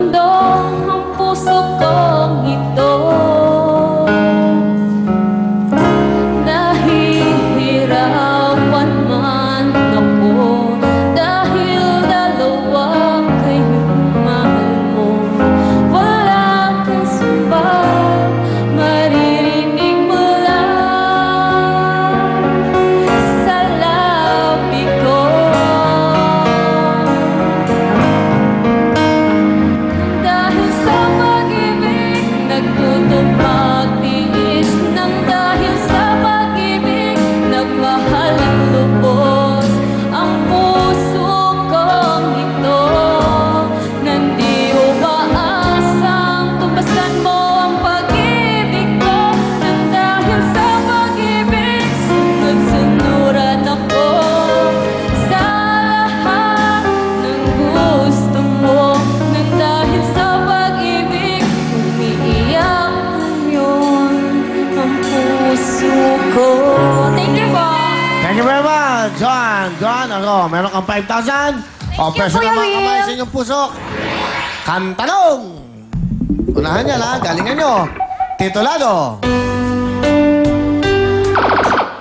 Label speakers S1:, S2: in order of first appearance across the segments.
S1: Ang puso kong ito nahihirapan man ako dahil dalawa kayong mahal mo. Wala kang sumba, maririnig mo lang sa labi ko. Dahil sa pag-ibig, nagtutupag-tiis nang dahil sa pag-ibig, nagmahal ang lubos ang puso kong ito. Nandi umaasang tubasan mo ang pag-ibig ko. Nang dahil sa pag-ibig, sunod-sunuran ako sa lahat ng gusto mo. Nang dahil sa pag-ibig, umiiyak ngayon ang puso ko. Thank you po!
S2: Thank you very much, John. John, ako, meron kang 5,000. O, presyo
S1: Kuya
S2: naman kamay
S1: Will.
S2: sa inyong puso. Kantanong! Unahan niya, ha? Galingan nyo. Titulado.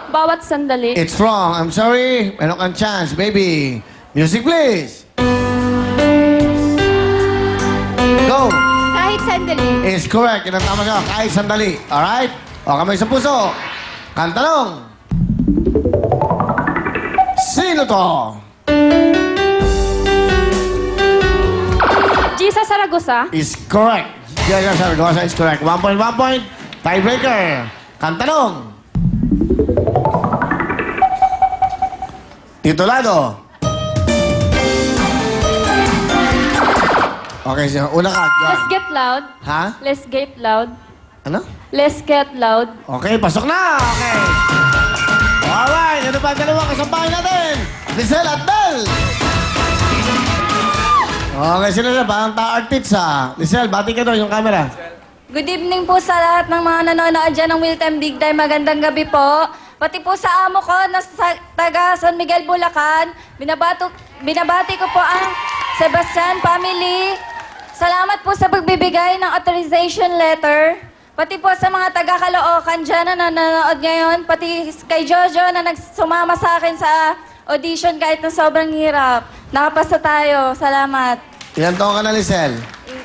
S1: Bawat sandali.
S2: It's wrong. I'm sorry. Meron kang chance, baby. Music, please. Go.
S1: Kahit sandali.
S2: Is correct. Yan ang tama siya. Kahit sandali. Alright? O, kamay sa puso. Kantanong. Sino to?
S1: Jesus Saragosa.
S2: Is correct. Yes, Saragosa is correct. 1 point, 1 point. Tiebreaker. Kantanong. Titulado. Okay, so una ka. John.
S1: Let's get loud.
S2: Ha?
S1: Let's get loud.
S2: Ano?
S1: Let's get loud.
S2: Okay, pasok na. Okay. Alright, ano ba ang dalawang kasampahan natin? Lizelle at Belle. Okay, sino na? Parang ta-artist ha. Lizelle, bati ka doon yung camera.
S3: Good evening po sa lahat ng mga nanonood dyan ng Will Time Big Time. Magandang gabi po. Pati po sa amo ko na sa taga San Miguel, Bulacan. Binabati ko po ang Sebastian family. Salamat po sa pagbibigay ng authorization letter. Pati po sa mga taga Caloocan dyan na nanonood ngayon. Pati kay Jojo na nagsumama sa akin sa audition kahit na sobrang hirap. Nakapasa tayo. Salamat.
S2: Ilan taon ka na, Lizelle?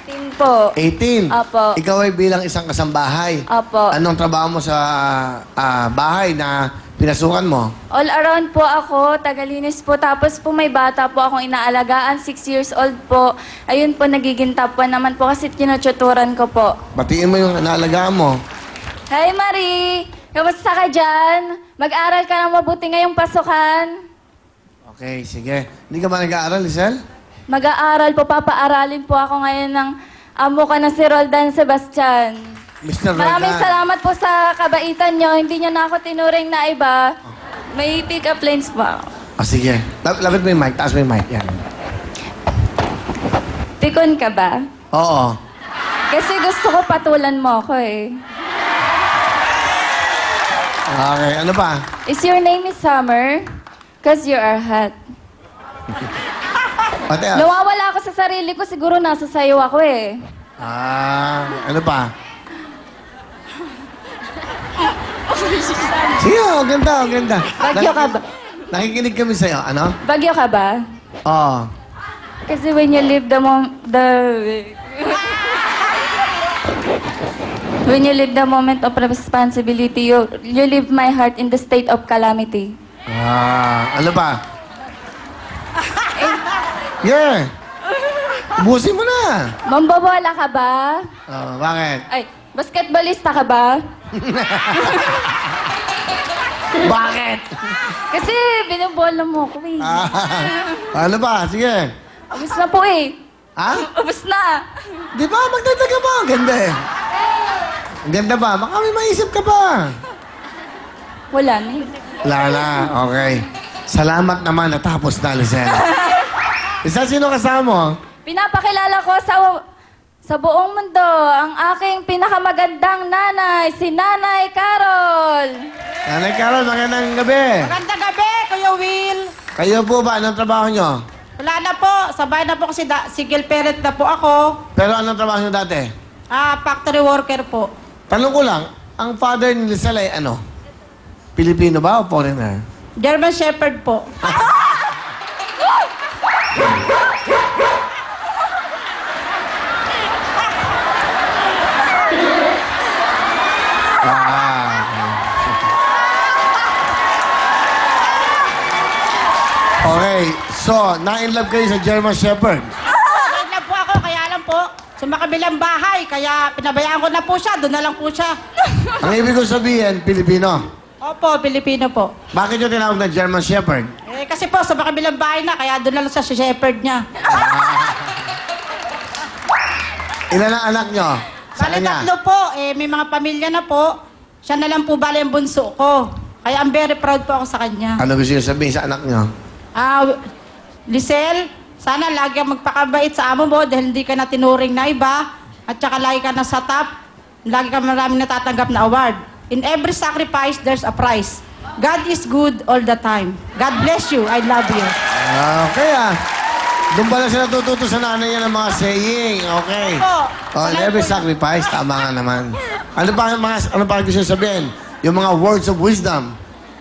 S3: 18 po.
S2: 18?
S3: Apo.
S2: Ikaw ay bilang isang kasambahay.
S3: Apo.
S2: Anong trabaho mo sa bahay na pinasukan mo?
S3: All around po ako, tagalinis po. Tapos po may bata po akong inaalagaan, 6 years old po. Ayun po, nagiging top 1 naman po kasi tinututuran ko po.
S2: Batiin mo yung naalagaan mo.
S3: Hi Marie! Kamusta ka dyan? Mag-aral ka ng mabuti ngayong pasukan.
S2: Okay, sige. Hindi ka ba nag-aaral, Lizelle?
S3: Mag-aaral po, papaaralin po ako ngayon ng amo ka na si Roldan Sebastian.
S2: Mr.
S3: Maraming
S2: Roldan.
S3: salamat po sa kabaitan nyo. Hindi nyo na ako tinuring na iba. May pick-up lines pa.
S2: Sige. Lapit mo yung mic. Taas mo yung mic. Yan.
S3: Pikon ka ba?
S2: Oo.
S3: Kasi gusto ko patulan mo ako eh.
S2: Okay, ano pa?
S3: Is your name is Summer? Cause you are hot.
S2: Pati
S3: Nawawala ako sa sarili ko, siguro nasa sayo ako eh.
S2: ano pa? Sige, oh, ganda, oh, ganda.
S3: Bagyo ka ba?
S2: Nakikinig kami sa'yo. Ano?
S3: Bagyo ka ba?
S2: Oo.
S3: Kasi when you leave when you leave the moment of responsibility, you leave my heart in the state of calamity.
S2: Ano pa? Yeah. Ubusin mo na.
S3: Mambabola ka ba?
S2: Bakit?
S3: Ay, basketballista ka ba?
S2: Bakit?
S3: Kasi binubola mo ko eh.
S2: Ano pa? Sige.
S3: Ubus na po eh.
S2: Ha?
S3: Ubus na.
S2: Di ba? Magdagdag ka pa. Ang ganda eh. Ang ganda ba? Baka may maisip ka pa.
S3: Wala na eh.
S2: Wala na. Okay. Salamat naman natapos na, Lizelle. Lizelle, sino kasama mo?
S3: Pinapakilala ko sa buong mundo ang aking pinakamagandang nanay, si Nanay Carol.
S2: Nanay Carol, magandang gabi.
S4: Magandang gabi, Kuya Will.
S2: Kayo po ba? Anong trabaho nyo?
S4: Wala na po. Sabay na po kasi single parent na po ako.
S2: Pero anong trabaho niyo dati?
S4: Factory worker po.
S2: Tanong ko lang, ang father ni Lizelle ay ano? Pilipino ba o foreigner?
S4: German Shepherd po.
S2: Okay, so, na-inlove kayo sa German Shepherd.
S4: Ayun na po ako, kaya lang po, sa makabilang bahay, kaya pinabayaan ko na po siya, doon na lang po siya.
S2: Ang ibig ko sabihin, Pilipino.
S4: Opo, Pilipino po.
S2: Bakit nyo tinawag na German Shepherd?
S4: Kasi po, sa makabilang bahay na, kaya doon na lang sa shepherd niya.
S2: Ilan ang anak nyo? Sa
S4: Bale,
S2: kanya?
S4: tatlo po, may mga pamilya na po. Siya na lang po bale ang bunso ko. Kaya I'm very proud po ako sa kanya.
S2: Ano gusto nyo sabihin sa anak nyo?
S4: Lisel, sana lagi kang magpakabait sa amo mo dahil hindi ka na tinuring na iba at saka lagi ka na sa top, lagi ka maraming natatanggap na award. In every sacrifice, there's a prize. God is good all the time. God bless you. I love you.
S2: Okay Doon pala siya natututo sa nanay niya ng mga saying. Okay.
S4: Opo.
S2: In every sacrifice, tama nga naman. Ano pa gusto nyo sabihin? Yung mga words of wisdom.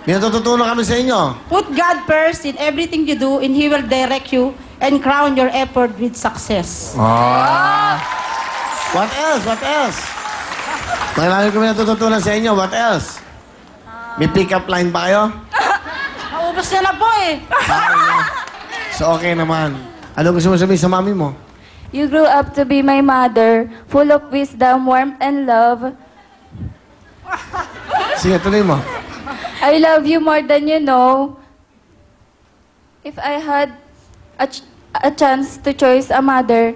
S2: May natututunan kami sa inyo.
S4: Put God first in everything you do and He will direct you and crown your effort with success.
S2: What else? What else? Marami kami natututunan sa inyo. What else? May pick-up line pa kayo?
S4: Naubos na po eh.
S2: So, okay naman. Ano gusto mo sabihin sa mami mo?
S3: You grew up to be my mother, full of wisdom, warmth, and love.
S2: Sige, tuloy mo.
S3: I love you more than you know. If I had a chance to choose a mother,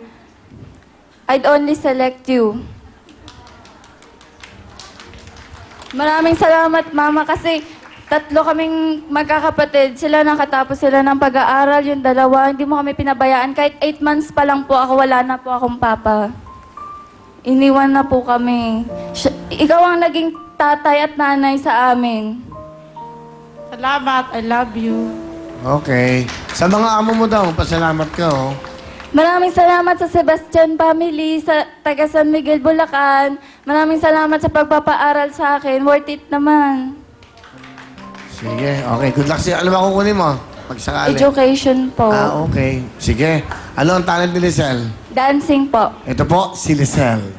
S3: I'd only select you. Maraming salamat, Mama, kasi tatlo kaming magkakapatid. Sila nakatapos sila ng pag-aaral, yung dalawa. Hindi mo kami pinabayaan. Kahit 8 months pa lang po ako, wala na po akong papa. Iniwan na po kami. Ikaw ang naging tatay at nanay sa amin.
S4: Salamat. I love you.
S2: Okay. Sa mga amo mo daw, pasalamat ka, oh.
S3: Maraming salamat sa Sebastian family, sa taga San Miguel, Bulacan. Maraming salamat sa pagpapaaral sa akin. Worth it naman.
S2: Sige, okay. Good luck sa'yo. Ano ba kukunin mo? Pagsakali.
S3: Education po.
S2: Okay. Sige. Ano ang talent ni Lizelle?
S3: Dancing po.
S2: Ito po, si Lizelle.